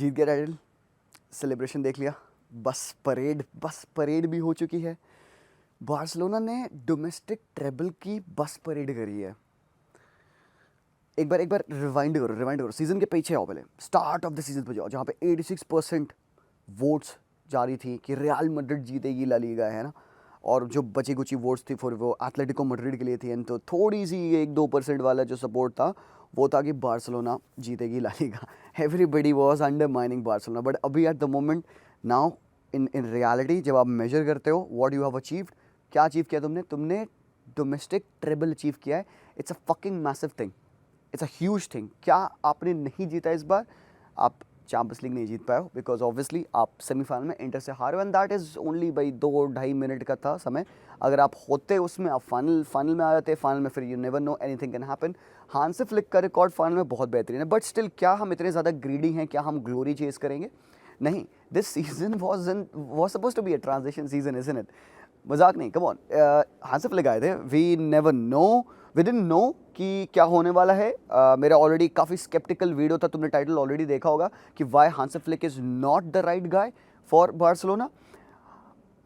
जीत गया title, celebration देख लिया, बस परेड भी हो चुकी है। बार्सिलोना ने डोमेस्टिक ट्रेबल की बस परेड करी है। एक बार रिवाइंड करो, सीजन के पीछे आओ, पहले स्टार्ट ऑफ द सीजन पे जाओ, जहाँ पे 86% वोट्स जारी थी कि रियल मैड्रिड जीतेगी ला लीगा, है ना। और जो बची कुची वोट्स थी फिर वो एथलेटिको मैड्रिड के लिए थी, एंड तो थोड़ी सी 1-2% वाला जो सपोर्ट था वो था कि बार्सिलोना जीतेगी La Liga. Everybody was undermining Barcelona, but अभी at the moment now in reality जब आप मेजर करते हो व्हाट यू हैव अचीव्ड, क्या अचीव किया तुमने डोमेस्टिक ट्रेबल अचीव किया है। It's a fucking massive thing, it's a huge thing. क्या आपने नहीं जीता इस बार, आप चैंपियंस लीग नहीं जीत पाए हो बिकॉज ऑब्वियसली आप सेमीफाइनल में इंटर से हारे, एंड दैट इज़ ओनली भाई 2-2.5 मिनट का था समय। अगर आप होते उसमें, आप फाइनल में आ जाते, फाइनल में फिर you never know, anything can happen. Hansi Flick का रिकॉर्ड फाइनल में बहुत बेहतरीन है, बट स्टिल क्या हम इतने ज़्यादा ग्रीडी हैं, क्या हम ग्लोरी चेस करेंगे? नहीं, this season was suppose to be a transition season, isn't it? मजाक नहीं, कम ऑन। हांसी फ्लिक आए थे, we never know, we didn't know कि क्या होने वाला है। मेरा ऑलरेडी काफ़ी स्केप्टिकल वीडियो था, तुमने टाइटल ऑलरेडी देखा होगा कि why Hansi Flick is not the right guy for Barcelona.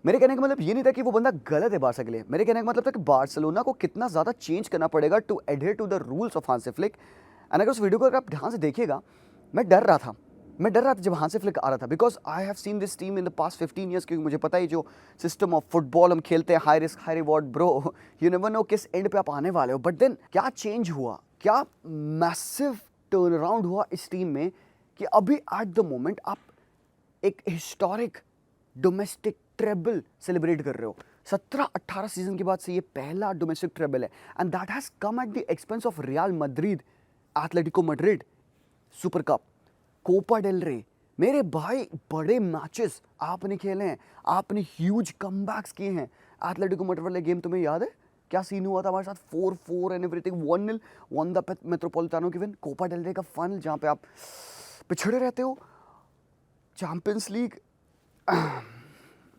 मेरे कहने का मतलब ये नहीं था कि वो बंदा गलत है बार्सा के लिए, मेरे कहने का मतलब था कि बार्सिलोना को कितना ज़्यादा चेंज करना पड़ेगा to adhere to the rules of Hansi Flick. And अगर उस वीडियो को अगर आप ध्यान से देखिएगा, मैं डर रहा था जब हांसी फ्लिक आ रहा था, because I have seen this team in the past 15 years, क्योंकि मुझे पता है जो सिस्टम ऑफ फुटबॉल हम खेलते हैं, high risk high reward bro, you never know किस एंड पे आप आने वाले हो। बट देन क्या चेंज हुआ, क्या मैसिव टर्न अराउंड हुआ इस टीम में कि अभी एट द मोमेंट आप एक हिस्टोरिक डोमेस्टिक ट्रेबल सेलिब्रेट कर रहे हो। 17-18 सीजन के बाद से ये पहला डोमेस्टिक ट्रेबल है, and that has come at the expense of Real Madrid, Atletico Madrid, Super Cup, Copa del Rey. मेरे भाई बड़े मैचेस आपने खेले हैं, आपने ह्यूज कमबैक्स किए हैं। एथलेटिको मैड्रिड वाले गेम तुम्हें याद है क्या सीन हुआ था हमारे साथ? 4-4 and everything, 1-0 one the Metropolitano की विन। कोपा डेल रे का फाइनल जहाँ पे आप पिछड़े रहते हो, चैंपियंस लीग।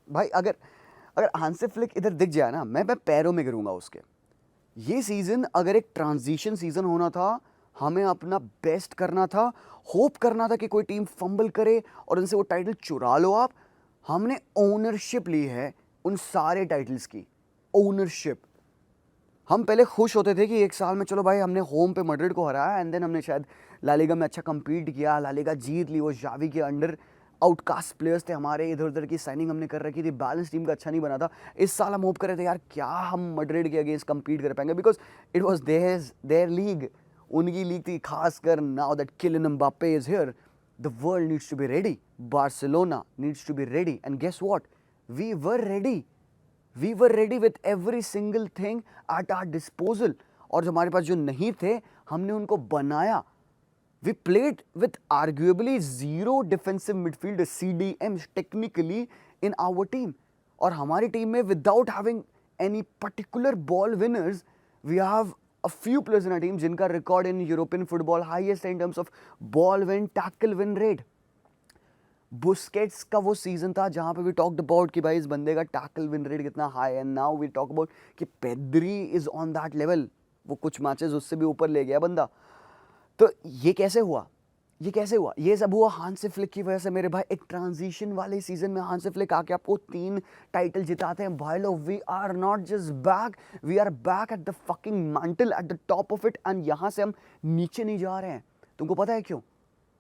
भाई अगर हांसी फ्लिक इधर दिख जाए ना, मैं पैरों में गिरूंगा उसके। ये सीजन अगर एक ट्रांजिशन सीजन होना था, हमें अपना बेस्ट करना था, होप करना था कि कोई टीम फंबल करे और उनसे वो टाइटल चुरा लो आप। हमने ओनरशिप ली है उन सारे टाइटल्स की, ओनरशिप। हम पहले खुश होते थे कि एक साल में चलो भाई हमने होम पे मैड्रिड को हराया, एंड देन हमने शायद ला लीगा में अच्छा compete किया, ला लीगा जीत ली। वो जावी के अंडर आउटकास्ट प्लेयर्स थे हमारे, इधर उधर की साइनिंग हमने कर रखी थी, बैलेंस टीम का अच्छा नहीं बना था। इस साल हम होप कर रहे थे यार क्या हम मैड्रिड के अगेंस्ट compete कर पाएंगे, because it was their league, उनकी लीग थी। खासकर now that Kylian Mbappe is here, the world needs to be ready, Barcelona needs to be ready, and guess what, we were ready. We were ready with every single thing at our disposal, और जो हमारे पास जो नहीं थे हमने उनको बनाया। We played with arguably 0 defensive midfield CDMs technically in our team, और हमारी टीम में without having any particular ball winners, we have a few players in our team जिनका record in European football highest है in terms of ball win, tackle win rate. Busquets का वो season था जहां पे वी टॉक्ड अबाउट कि भाई इस बंदे का टैकल विन रेट कितना हाई है, and now we talk about कि Pedri is on that level. वो कुछ मैचेस उससे भी ऊपर ले गया बंदा। तो ये कैसे हुआ, ये सब हुआ हांसी फ्लिक की वजह से मेरे भाई। एक ट्रांजिशन वाले सीजन में हांसी फ्लिक आके आपको 3 टाइटल जिताते हैं भाई लोग। We are not just back, we are back at the fucking mantle, at the top of it, and यहां से हम नीचे नहीं जा रहे हैं। तुमको पता है क्यों?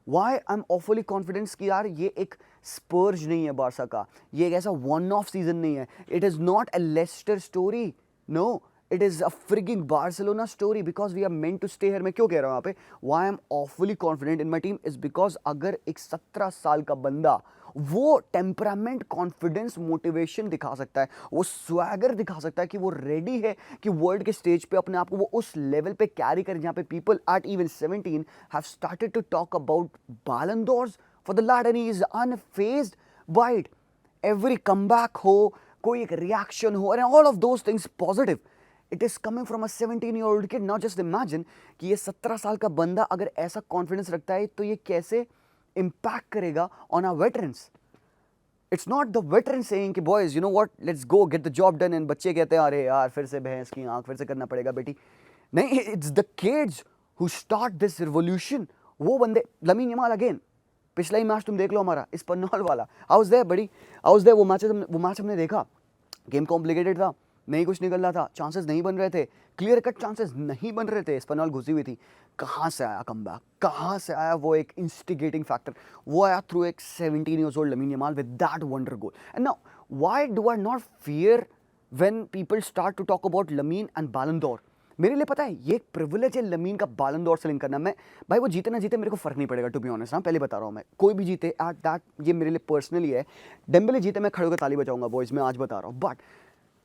Why I am awfully confidence कि यार ये एक स्पर्ज नहीं है बार्सा का, ये एक ऐसा वन ऑफ सीजन नहीं है। It is not a Leicester story, no, it is a frigging Barcelona story, because we are meant to stay here. मैं क्यों कह रहा हूँ यहाँ पे why I am awfully confident in my team is because अगर एक 17 साल का बंदा वो टेम्परामेंट, कॉन्फिडेंस, मोटिवेशन दिखा सकता है, वो स्वैगर दिखा सकता है कि वो रेडी है कि वर्ल्ड के स्टेज पे अपने आप को वो उस लेवल पे कैरी करे जहाँ पे people at even 17 have started to talk about Ballon d'Ors for the lad, and he is unfazed by it. Every comeback हो, कोई एक रिएक्शन हो, and all of those things positive, it is coming from a 17-year-old kid। Now just imagine कि ये 17 साल का बंदा अगर ऐसा कॉन्फिडेंस रखता है तो ये कैसे इम्पैक्ट करेगा on our veterans. It's not the veteran saying कि boys you know what, let's go get the job done, and बच्चे कहते हैं अरे यार फिर से भैंस की आंख, फिर से करना पड़ेगा बेटी। नहीं, it's the kids who start this revolution. वो बंदे, लमीन यमाल अगेन, पिछला ही मैच तुम देख लो हमारा स्पन्नॉल वाला, आई वाज देयर बड़ी, आई वाज देयर। वो मैच हमने देखा, गेम कॉम्प्लिकेटेड था, नहीं कुछ निकल रहा था, चांसेस नहीं बन रहे थे, क्लियर कट चांसेस नहीं बन रहे थे, स्पन्नॉल घुसी हुई थी। कहाँ से आया कमबैक, कहाँ से आया वो एक इंस्टिगेटिंग फैक्टर, वो आया थ्रू एक 17 years old Lamine Yamal with that wonder goal. And now why do I not fear when people start to talk about Lamine and Ballon d'Or? मेरे लिए पता है ये एक प्रिविलेज है लमीन का बैलन डोर से लिंक करना। मैं भाई वो जीते ना जीते मेरे को फर्क नहीं पड़ेगा, टू बी ऑनेस्ट। हाँ पहले बता रहा हूँ मैं, कोई भी जीते एट दैट, ये मेरे लिए पर्सनली है। डेम्बेले जीते मैं खड़े होकर ताली बजाऊंगा बॉयज, मैं आज बता रहा हूँ। बट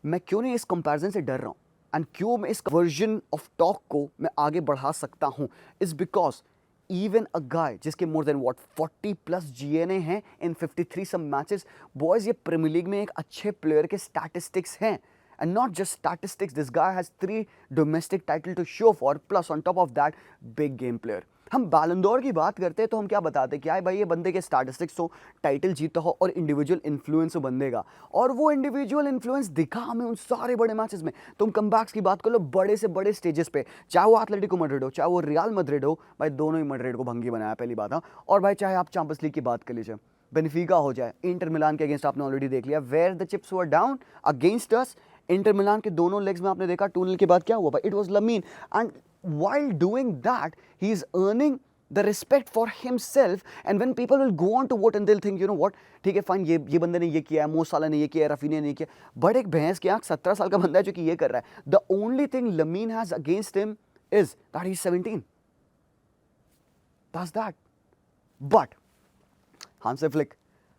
मैं क्यों नहीं इस कंपैरिजन से डर रहा हूँ एंड क्यों मैं इस वर्जन ऑफ टॉक को मैं आगे बढ़ा सकता हूँ, इज बिकॉज इवन अ गाय जिसके मोर देन व्हाट 40+ GNA हैं इन 53 सम मैचेस, बॉयज ये प्रीमियर लीग में एक अच्छे प्लेयर के स्टैटिस्टिक्स हैं। And not just statistics, this guy has 3 domestic titles to show for, plus on top of that, big game player. हम बैलन डोर की बात करते हैं तो हम क्या बताते हैं, क्या है भाई ये बंदे के स्टैटिस्टिक्स हो, टाइटल जीता हो और इंडिविजुअल इन्फ्लुएंस हो बंदे का, और वो इंडिविजुअल इन्फ्लुएंस दिखा हमें उन सारे बड़े मैचेस में। तुम कमबैक्स की बात कर लो बड़े से बड़े स्टेजेस पे, चाहे वो एटलेटिको मैड्रिड हो, चाहे वो रियल मैड्रिड हो, भाई दोनों ही मैड्रिड को भंगी बनाया पहली बात। हाँ, और भाई चाहे आप चैंपियंस लीग की बात कर लीजिए, बेनिफिका हो जाए, इंटर मिलान के अगेंस्ट आपने ऑलरेडी देख लिया, where the chips were down against us. Inter Milan के दोनों लेग्स में आपने देखा 2-0 के बाद क्या हुआ भाई, it was Lamine, and while doing that he is earning the respect for himself. And when people will go on to vote and they will think, you know what, ठीक है फाइन, ये बंदे ने ये किया है, मो साला ने ये किया है, रफीनिया ने ये किया, बट एक भैंस की आंख 17 साल का बंदा है जो कि ये कर रहा है। The only thing lamin has against him is that he is 17, that's that. But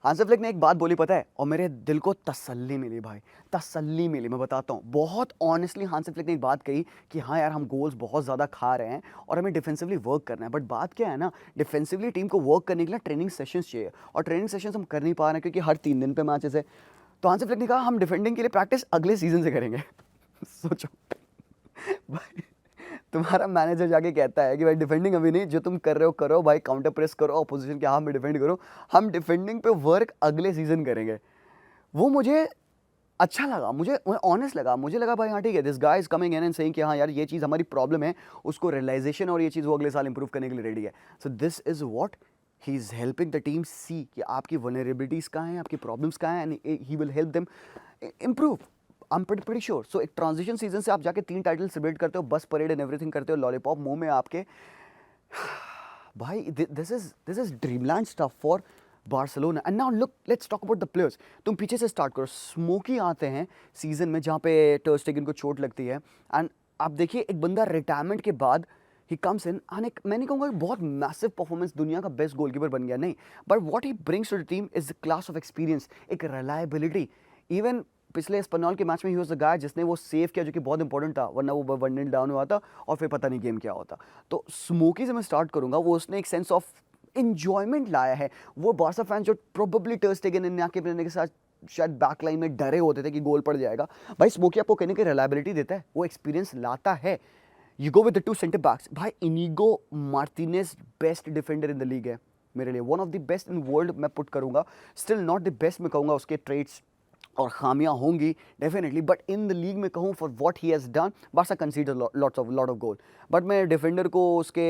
Hansi Flick ने एक बात बोली पता है, और मेरे दिल को तसल्ली मिली भाई, तसल्ली मिली। मैं बताता हूँ बहुत ऑनेस्टली, हांसी फ्लिक ने एक बात कही कि हाँ यार हम गोल्स बहुत ज़्यादा खा रहे हैं और हमें डिफेंसिवली वर्क करना है। बट बात क्या है ना, डिफेंसिवली टीम को वर्क करने के लिए ट्रेनिंग सेशंस चाहिए, और ट्रेनिंग सेशंस हम कर नहीं पा रहे हैं क्योंकि हर 3 दिन पे मैचेस है। तो हांसी फ्लिक ने कहा हम डिफेंडिंग के लिए प्रैक्टिस अगले सीजन से करेंगे। सोचो भाई, तुम्हारा मैनेजर जाके कहता है कि भाई डिफेंडिंग अभी नहीं, जो तुम कर रहे हो करो भाई, काउंटर प्रेस करो, अपोजिशन के हाथ में डिफेंड करो, हम डिफेंडिंग पे वर्क अगले सीजन करेंगे। वो मुझे अच्छा लगा, मुझे ऑनेस्ट लगा, मुझे लगा भाई हाँ ठीक है, this guy is coming in and saying कि हाँ यार ये चीज़ हमारी प्रॉब्लम है, उसको रियलाइजेशन, और ये चीज़ वो अगले साल इंप्रूव करने के लिए रेडी है। So this is what he is helping the team see कि आपकी वनरेबिलिटीज़ कहाँ हैं, आपकी प्रॉब्लम्स कहाँ हैं, and he will help them improve. I am pretty sure. So एक ट्रांजिशन सीजन से आप जाके 3 टाइटल सेलिब्रेट करते हो, बस परेड एंड एवरीथिंग करते हो, लॉलीपॉप मुंह में आपके, भाई this is dreamland stuff for Barcelona. And now look, let's talk about the players. तुम पीछे से स्टार्ट करो, स्मोकी आते हैं सीजन में जहाँ पे टर स्टेगन को चोट लगती है, एंड आप देखिए एक बंदा रिटायरमेंट के बाद ही कम्स इन, एंड मैं नहीं कहूँगा बहुत मैसिव परफॉर्मेंस, दुनिया का बेस्ट गोलकीपर बन गया नहीं, but what he brings to the team is the class of experience, एक रिलायबिलिटी। इवन पिछले स्पन्नॉल के मैच में ही वाज द गाय जिसने वो सेव किया जो कि बहुत इंपॉर्टेंट था, वरना वो 1-0 डाउन हुआ था और फिर पता नहीं गेम क्या होता। तो स्मोकी से मैं स्टार्ट करूंगा, वो उसने एक सेंस ऑफ इंजॉयमेंट लाया है। वो बार्सा फैन जो प्रोबेबली टर स्टेगन के साथ शायद बैकलाइन में डरे होते थे कि गोल पड़ जाएगा, भाई स्मोकी आपको कहने की रिलायबिलिटी देता है, वो एक्सपीरियंस लाता है। You go with the 2 centre backs, भाई Inigo Martinez best defender in the league है मेरे लिए, one of the best in world मैं पुट करूंगा, स्टिल नॉट द बेस्ट मैं कहूँगा, उसके ट्रेड्स और खामियां होंगी definitely, but in the league में कहूँ for what he has done, Barca concede lot of goal, but मैं डिफेंडर को उसके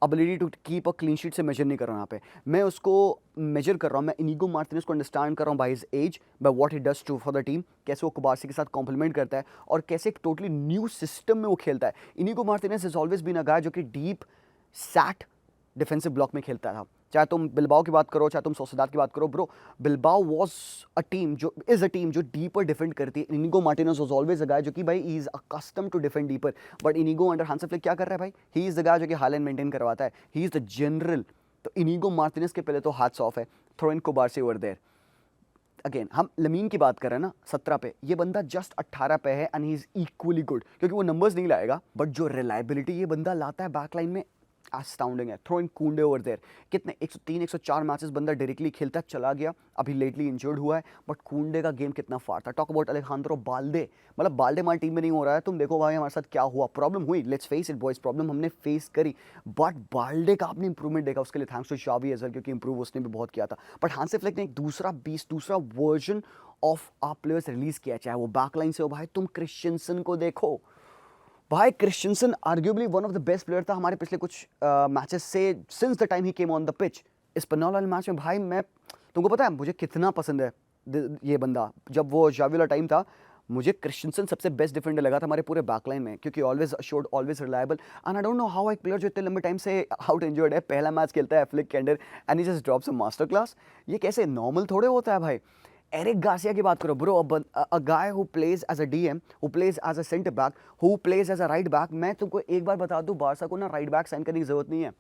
ability to keep a clean sheet से मेजर नहीं कर रहा हूँ यहाँ पे, मैं उसको मेजर कर रहा हूँ, मैं इनिगो मार्टिनेज को अंडरस्टैंड कर रहा हूँ by his age, by what he does to for the team, कैसे वो कुबारसी के साथ कॉम्प्लीमेंट करता है और कैसे एक टोटली न्यू सिस्टम में वो खेलता है। Inigo Martinez has always been a guy जो कि डीप सैट डिफेंसिव ब्लॉक में खेलता था, चाहे तुम बिल्बाओ की बात करो, चाहे तुम सोसिएदाद की बात करो, bro Bilbao was a team जो डीपर डिफेंड करती है। Inigo Martinez was always a guy जो कि भाई he is accustomed to defend deeper, but Inigo under Hansi Flick क्या कर रहा है भाई, ही इज द गाय जो कि हाईलाइन मेंटेन करवाता है, ही इज द जनरल। तो इनिगो मार्टिनेज के पहले तो हैट्स ऑफ है, throw in Cubarsi over there. Again हम लमीन की बात कर रहे हैं ना 17 पे, ये बंदा जस्ट 18 पे है and he is equally good, क्योंकि वो नंबर्स नहीं लाएगा, बट जो रिलायबिलिटी ये बंदा लाता है बैकलाइन में astounding है। थ्रो इन कुंडे ओवर देयर, कितने 103 104 मैचेस बंदा डायरेक्टली खेलता चला गया, अभी लेटली इंजर्ड हुआ है, बट कुंडे का गेम कितना फार था। टॉक अबाउट अलेखांद्रो बाल्दे, मतलब बाल्दे हमारी टीम में नहीं हो रहा है, तुम देखो भाई हमारे साथ क्या हुआ, प्रॉब्लम हुई, let's face it boys, problem हमने फेस करी, बट बाल्दे का आपने इंप्रूवमेंट देखा, उसके लिए thanks to Xavi as well, क्योंकि इंप्रूव उसने भी बहुत किया था। बट हांसी फ्लिक ने एक दूसरा version of our players release किया, चाहे वो बैकलाइन से हो, भाई तुम क्रिश्चियनसन को देखो, भाई Christensen arguably one of the best player था हमारे पिछले कुछ मैचेस से, since the time he came on the pitch, Espanyol वाले मैच में भाई मैं, तुमको पता है मुझे कितना पसंद है ये बंदा। जब वो जावी वाला टाइम था, मुझे क्रिश्चियनसन सबसे बेस्ट डिफेंडर लगा था हमारे पूरे बैकलाइन में, क्योंकि always assured, always reliable. And I don't know how एक प्लेयर जो इतने लंबे टाइम से आउट इंजर्ड है, पहला मैच खेलता है फ्लिक के under and he just drops a master class. ये कैसे नॉर्मल थोड़े होता है भाई। एरिक गार्सिया की बात करो bro, a guy who plays as a DM, who plays as a centre back, who plays as a right back. मैं तुमको एक बार बता दूं, बारसा को ना राइट बैक साइन करने की जरूरत नहीं है।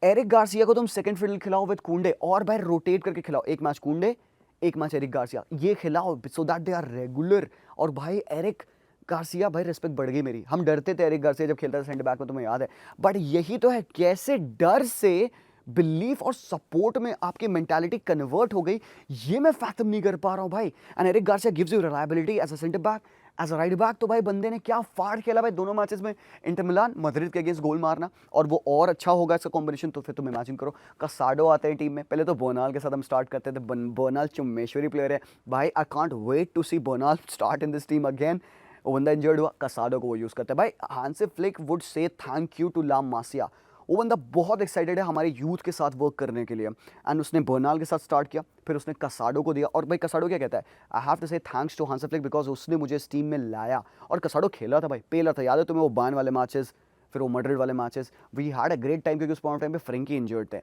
एरिक गार्सिया को तुम सेकंड फील्ड खिलाओ विद कुंडे, और भाई रोटेट करके खिलाओ, एक मैच कुंडे, एक मैच एरिक गार्सिया, ये खिलाओ so that they are regular. और भाई एरिक गार्सिया, भाई रिस्पेक्ट बढ़ गई मेरी। हम डरते थे एरिक गार्सिया जब खेलता था सेंटर बैक में, तुम्हें याद है। बट यही तो है, कैसे डर से बिलीफ और सपोर्ट में आपकी मेंटालिटी कन्वर्ट हो गई, ये मैं फैक्टम नहीं कर पा रहा हूँ भाई। And Eric Garcia gives you reliability as a centre back, as a right back. तो भाई बंदे ने क्या फाड़ खेला भाई दोनों मैचेस में, इंटर मिलान, मैड्रिड के अगेंस्ट गोल मारना, और वो और अच्छा होगा इसका कॉम्बिनेशन। तो फिर तुम इमेजिन करो, कसाडो आते हैं टीम में। पहले तो बोनाल के साथ हम स्टार्ट करते थे, बोनाल चुम्मेश्वरी प्लेयर है भाई, I can't wait to see Bernal start in this team again. वो बंदा इंजर्ड हुआ, कसाडो को वो यूज़ करता है भाई। Hansi Flick would say thank you to La Masia. वो बंदा बहुत एक्साइटेड है हमारे यूथ के साथ वर्क करने के लिए, एंड उसने बर्नाल के साथ स्टार्ट किया, फिर उसने कसाडो को दिया। और भाई कसाडो क्या कहता है, I have to say thanks to Hansi Flick because उसने मुझे इस टीम में लाया। और कसाडो खेला था भाई, पेला था, याद है तुम्हें वो बान वाले मैचेस, फिर वो मैड्रिड वाले matches, we had a great time, क्योंकि उस पॉइंट टाइम पे फ्रेंकी इंजर्ड थे।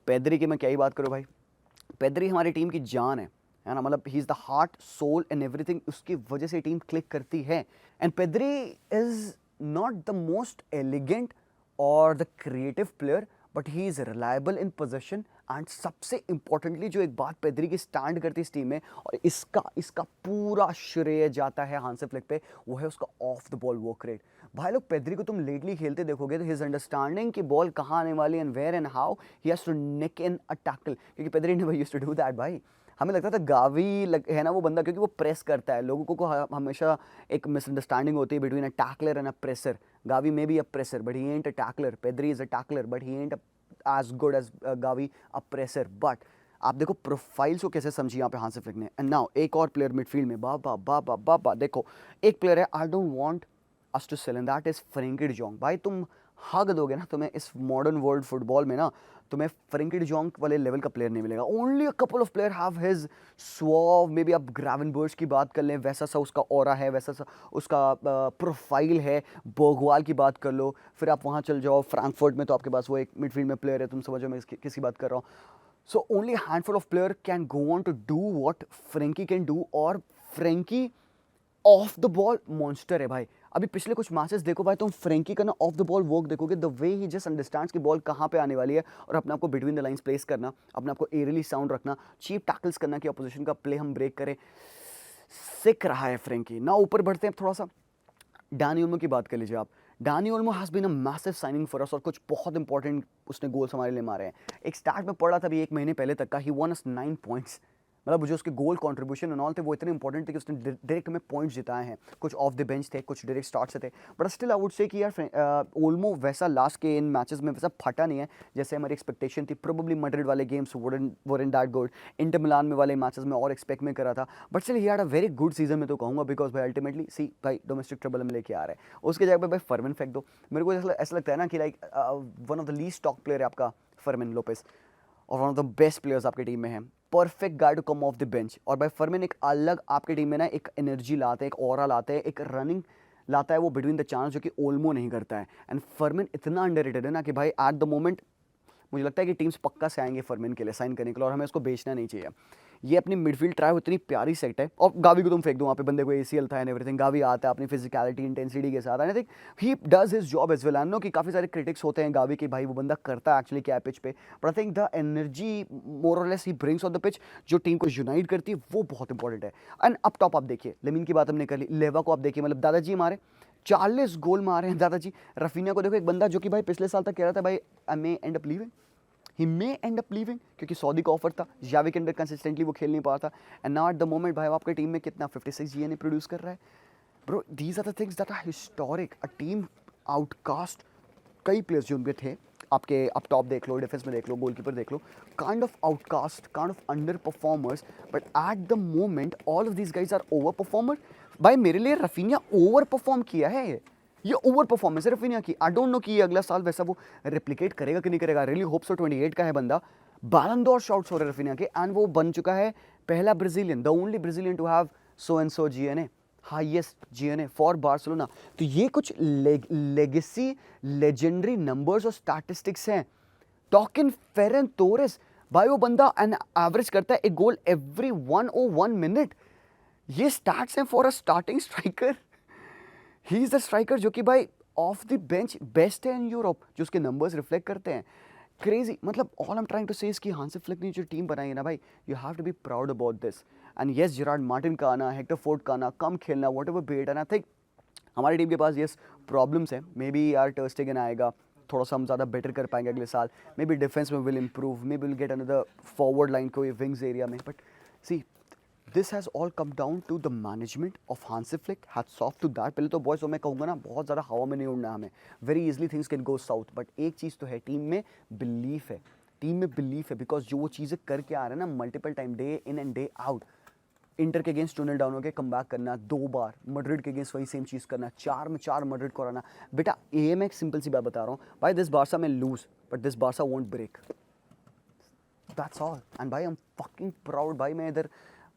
पेद्री की मैं क्या ही बात करूँ भाई, पेद्री हमारी टीम की जान है ना, मतलब he is the heart soul and everything, उसकी वजह से टीम क्लिक करती है। And Pedri is not the most elegant और the creative player, but he is reliable in possession. And सबसे इंपॉर्टेंटली जो एक बात पेद्री की स्टैंड करती है इस टीम में, और इसका पूरा श्रेय जाता है हांसी फ्लिक पे, वो है उसका of the ball work rate. भाई लोग पेद्री को तुम लेटली खेलते देखोगे तो हिज अंडरस्टैंडिंग कि बॉल कहाँ आने वाली and where and how he has to nick in a tackle, क्योंकि Pedri never used to do that भाई। हमें लगता था गावी है ना वो बंदा, क्योंकि वो प्रेस करता है लोगों को हमेशा एक मिसअंडरस्टैंडिंग होती है between a tackler and a presser. Gavi में भी a presser but he ain't a tackler, Pedri is a tackler but he ain't as good as Gavi a presser. बट आप देखो प्रोफाइल्स को कैसे समझी यहाँ पे हांसी फ्लिक ने। एंड नाउ एक और प्लेयर मिडफील्ड में, बाबा बाबा बाबा, देखो एक प्लेयर है I don't want us to sell and that is Frenkie de Jong. भाई तुम हग दोगे ना, तुम्हें इस मॉडर्न वर्ल्ड फुटबॉल में ना, तुम्हें फ्रेंकी डी जॉन्ग वाले लेवल का प्लेयर नहीं मिलेगा। Only a couple of player have his suave, maybe आप ग्रावेनबर्च की बात कर लें, वैसा सा उसका ऑरा है, वैसा सा उसका प्रोफाइल है। बर्गवाल की बात कर लो, फिर आप वहाँ चल जाओ फ्रैंकफर्ट में, तो आपके पास वो एक मिडफील्ड में प्लेयर है, तुम समझो मैं किसकी बात कर रहा हूँ। So only handful of player can go on to do what Frenkie can do, और Frenkie off the ball monster है भाई। अभी पिछले कुछ मैचेस देखो भाई, तुम फ्रेंकी का ना ऑफ द बॉल वर्क देखोगे, the way he just understands कि बॉल कहाँ पे आने वाली है, और अपने आप को बिटवीन द लाइंस प्लेस करना, अपने आप को एयरली साउंड रखना, चीप टैकल्स करना कि अपोजिशन का प्ले हम ब्रेक करें, सीख रहा है फ्रेंकी ना। ऊपर बढ़ते हैं थोड़ा सा, डैनी ओल्मो की बात कर लीजिए आप। Dani Olmo has been a massive signing for us, और कुछ बहुत इंपॉर्टेंट उसने गोल्स हमारे लिए मारे हैं। एक स्टार्ट में पड़ा था अभी 1 महीने पहले तक का, ही वॉन अस 9 पॉइंट्स, मतलब मुझे उसके गोल कंट्रीब्यूशन एंड ऑल थे वो इतने इंपॉर्टेंट थे कि उसने डायरेक्ट में पॉइंट्स जिताए हैं। कुछ ऑफ द बेंच थे, कुछ डायरेक्ट स्टार्ट से थे, but still I would say कि यार ओल्मो वैसा लास्ट के इन मैचेस में वैसा फटा नहीं है जैसे हमारी एक्सपेक्टेशन थी। प्रोबेबली मैड्रिड वाले games wouldn't that good, Inter Milan में वाले मैचेस में और एक्सपेक्ट में करा था, but still he had a very good season में तो कहूँगा, बिकॉज भाई अल्टीमेटली सी भाई डोमेस्टिक ट्रबल में लेके आ रहे हैं। उसके जगह पे भाई फर्मिन फेंक दो। मेरे को ऐसा लगता है ना कि like one of the least top player है आपका फर्मिन लोपेस, और one of the best players आपकी टीम में है, perfect guy to come off the bench. और भाई फर्मिन एक अलग आपकी टीम में ना एक एनर्जी लाते हैं, एक ऑरा लाते हैं, एक रनिंग लाता है वो बिटवीन द चांस, जो कि ओल्मो नहीं करता है। एंड फर्मिन इतना अंडररेटेड है ना कि भाई एट द मोमेंट मुझे लगता है कि टीम्स पक्का से आएंगे फर्मिन के लिए साइन करने के लिए, और हमें उसको बेचना नहीं चाहिए। ये अपनी मिडफील्ड ट्राई इतनी प्यारी सेट है, और गावी को तुम फेंक दो वहाँ पे, बंदे को एसीएल था एंड एवरीथिंग, गावी आता है अपनी फिजिकलिटी इंटेंसिटी के साथ, and I think he does his job as well. I know कि काफ़ी सारे क्रिटिक्स होते हैं गावी कि भाई वो बंदा करता है एक्चुअली क्या पिच पे, but I think the energy more or less he brings on the pitch, जो टीम को यूनाइट करती है, वो बहुत इंपॉर्टेंट है। एंड अप टॉप आप देखिए, लेमिन की बात हमने कर ली, लेवा को आप देखिए, मतलब दादाजी हमारे 40 गोल मारे हैं दादाजी। रफीनिया को देखो, एक बंदा जो कि भाई पिछले साल तक कह रहा था भाई I may end up leaving, he may end up leaving, क्योंकि सऊदी का ऑफर था, जावी के अंदर कंसिस्टेंटली वो खेल नहीं पा था, and now at the moment भाई आपकी टीम में कितना 56 जीएनए प्रोड्यूस कर रहा है। Bro these are the things that are historic. A team outcast कई प्लेयर्स जो उनके थे, आपके अप टॉप देख लो, डिफेंस में देख लो, गोलकीपर देख लो, kind of outcast, kind of under performers, but at the moment all of these guys are over performer. भाई मेरे लिए रफीनिया ओवर परफॉर्म किया है, ये ओवर परफॉर्मेंस है रफीनिया की। आई डोंट नो कि अगला साल वैसा वो रेप्लिकेट करेगा कि नहीं करेगा, रियली होप सो। 28 का है बंदा, बैलन डोर शॉट्स हो रहे रफीना के, एंड वो बन चुका है पहला Brazilian, the only Brazilian to have so and so G and A, highest G and A for Barcelona. तो ये कुछ लेगेसी लेजेंडरी नंबर्स और स्टैटिस्टिक्स हैं। टॉकिन फेरन तोरेस, भाई वो बंदा एन एवरेज करता है एक गोल एवरी 101 मिनट। ये स्टैट्स हैं for a starting striker. He is the striker जो कि भाई ऑफ द बेंच बेस्ट है इन यूरोप, जो उसके नंबर्स रिफ्लेक्ट करते हैं। क्रेजी, मतलब all I am trying to say is कि हांसी फ्लिक ने जो टीम बनाई है ना भाई, you have to be proud about this. And yes, Gerard Martin का आना, हेक्टर फोर्ड का आना, कम खेलना, whatever bet, and I think हमारी टीम के पास यस प्रॉब्लम्स हैं। मे बी यार टर स्टेगन आएगा, थोड़ा सा हम ज़्यादा बेटर कर पाएंगे अगले साल। मे बी डिफेंस में will improve, maybe will get another forward line कोई विंग्स एरिया में। But see, this has all come down to the management of Hansi Flick. Hats off to that. पहले तो boys, तो मैं कहूँगा ना, बहुत ज़्यादा हवा में नहीं उड़ना हमें। Very easily things can go south, but एक चीज़ तो है, टीम में बिलीफ है, टीम में बिलीफ है। बिकॉज जो वो चीज़ें करके आ रहे हैं ना multiple time, day in and day out, inter के अगेंस्ट टूनल डाउन होकर कम बैक करना, 2 बार मड्रिड के अगेंस्ट वही सेम चीज़ करना, 4 में 4 मड्रिड को हराना। बेटा एम एक सिंपल सी बात बता रहा हूँ भाई, दिस बारसा में lose, but this Barca won't break, that's all. And भाई आई एम फकिंग प्राउड भाई, मैं इधर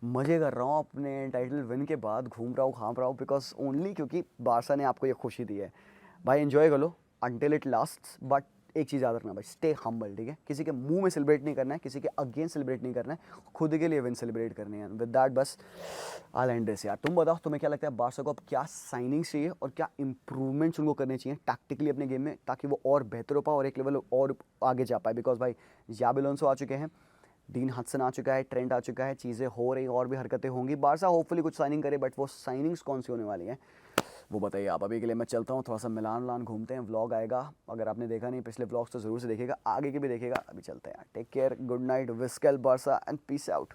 मज़े कर रहा हूँ अपने टाइटल विन के बाद, घूम रहा हूँ, खा रहा हूँ, बिकॉज ओनली क्योंकि बारसा ने आपको ये खुशी दी है। भाई एंजॉय कर लो अंटिल इट लास्ट्स, बट एक चीज़ याद रखना भाई, स्टे हम्बल, ठीक है? किसी के मुंह में सेलिब्रेट नहीं करना है, किसी के अगेंस्ट सेलिब्रेट नहीं करना है, खुद के लिए विन सेलिब्रेट करने हैं। विद दैट बस आई एंड दिस। यार तुम बताओ, तुम्हें क्या लगता है बारसा को अब क्या साइनिंग्स चाहिए और क्या इंप्रूवमेंट्स उनको करने चाहिए टैक्टिकली अपने गेम में, ताकि वो और बेहतर हो पाए और एक लेवल और आगे जा पाए? बिकॉज भाई जाबी अलोंसो आ चुके हैं, डीन हडसन आ चुका है, ट्रेंट आ चुका है, चीज़ें हो रही, और भी हरकतें होंगी। बारसा होपफुली कुछ साइनिंग करे, बट वो साइनिंग्स कौन सी होने वाली हैं वो बताइए आप। अभी के लिए मैं चलता हूँ, थोड़ा सा मिलान घूमते हैं, व्लॉग आएगा। अगर आपने देखा नहीं पिछले व्लॉग्स तो ज़रूर से देखिएगा, आगे के भी देखिएगा। अभी चलते हैं यार, take care, good night, Visca Barca and peace out.